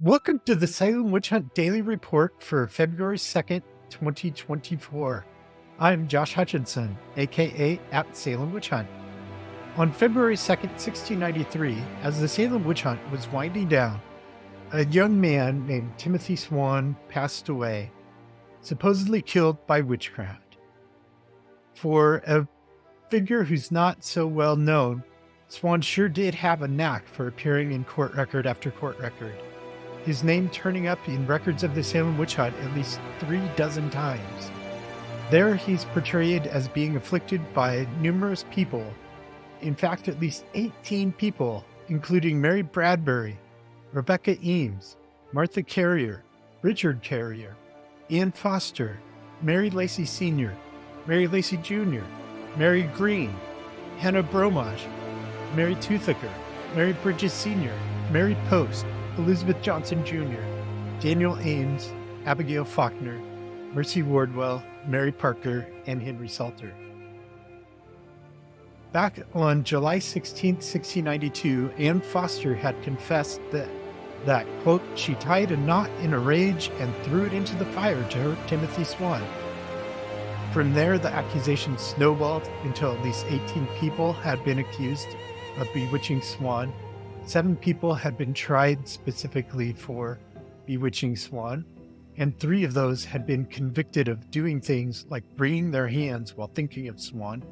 Welcome to the Salem Witch Hunt Daily Report for February 2nd, 2024. I'm Josh Hutchinson, aka at Salem Witch Hunt. On February 2nd, 1693, as the Salem Witch Hunt was winding down, a young man named Timothy Swan passed away, supposedly killed by witchcraft. For a figure who's not so well known, Swan sure did have a knack for appearing in court record after court record, his name turning up in records of the Salem Witch Hunt at least 36 times. There he's portrayed as being afflicted by numerous people. In fact, at least 18 people, including Mary Bradbury, Rebecca Eames, Martha Carrier, Richard Carrier, Ian Foster, Mary Lacey Sr., Mary Lacey Jr., Mary Green, Hannah Bromage, Mary Toothaker, Mary Bridges Sr., Mary Post, Elizabeth Johnson Jr., Daniel Ames, Abigail Faulkner, Mercy Wardwell, Mary Parker, and Henry Salter. Back on July 16, 1692, Anne Foster had confessed that, quote, she tied a knot in a rage and threw it into the fire to hurt Timothy Swan. From there, the accusation snowballed until at least 18 people had been accused of bewitching Swan. 7 people had been tried specifically for bewitching Swan, and 3 of those had been convicted of doing things like wringing their hands while thinking of Swan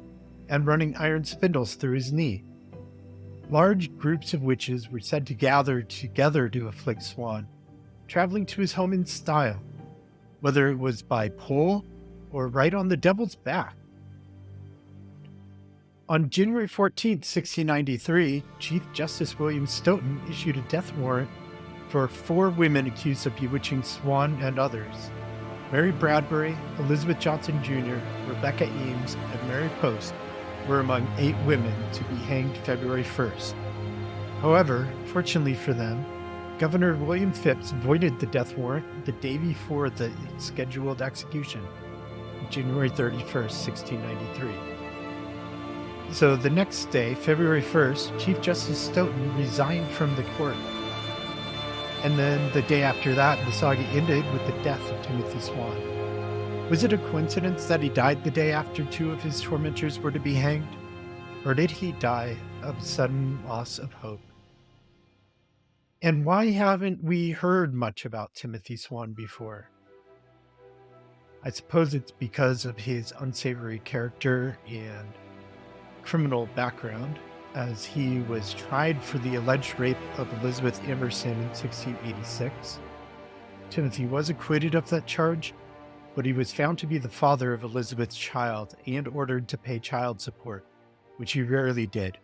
and running iron spindles through his knee. Large groups of witches were said to gather together to afflict Swan, traveling to his home in style, whether it was by pole or right on the devil's back. On January 14, 1693, Chief Justice William Stoughton issued a death warrant for 4 women accused of bewitching Swan and others. Mary Bradbury, Elizabeth Johnson Jr., Rebecca Eames, and Mary Post were among 8 women to be hanged February 1st. However, fortunately for them, Governor William Phipps voided the death warrant the day before the scheduled execution, January 31st, 1693. So the next day, February 1st, Chief Justice Stoughton resigned from the court. And then the day after that, the saga ended with the death of Timothy Swan. Was it a coincidence that he died the day after 2 of his tormentors were to be hanged? Or did he die of sudden loss of hope? And why haven't we heard much about Timothy Swan before? I suppose it's because of his unsavory character and criminal background, as he was tried for the alleged rape of Elizabeth Emerson in 1686. Timothy was acquitted of that charge, but he was found to be the father of Elizabeth's child and ordered to pay child support, which he rarely did.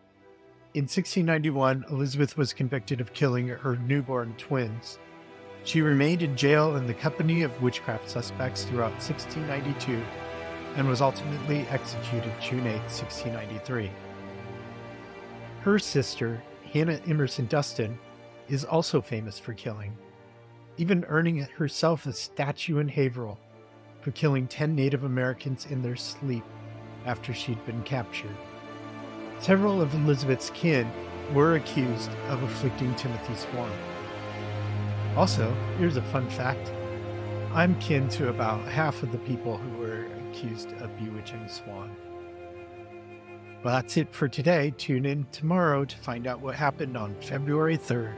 In 1691, Elizabeth was convicted of killing her newborn twins. She remained in jail in the company of witchcraft suspects throughout 1692 and was ultimately executed June 8, 1693. Her sister, Hannah Emerson Dustin, is also famous for killing, even earning herself a statue in Haverhill for killing 10 Native Americans in their sleep after she'd been captured. Several of Elizabeth's kin were accused of afflicting Timothy Swan. Also, here's a fun fact. I'm kin to about half of the people who were accused of bewitching Swan. Well, that's it for today. Tune in tomorrow to find out what happened on February 3rd.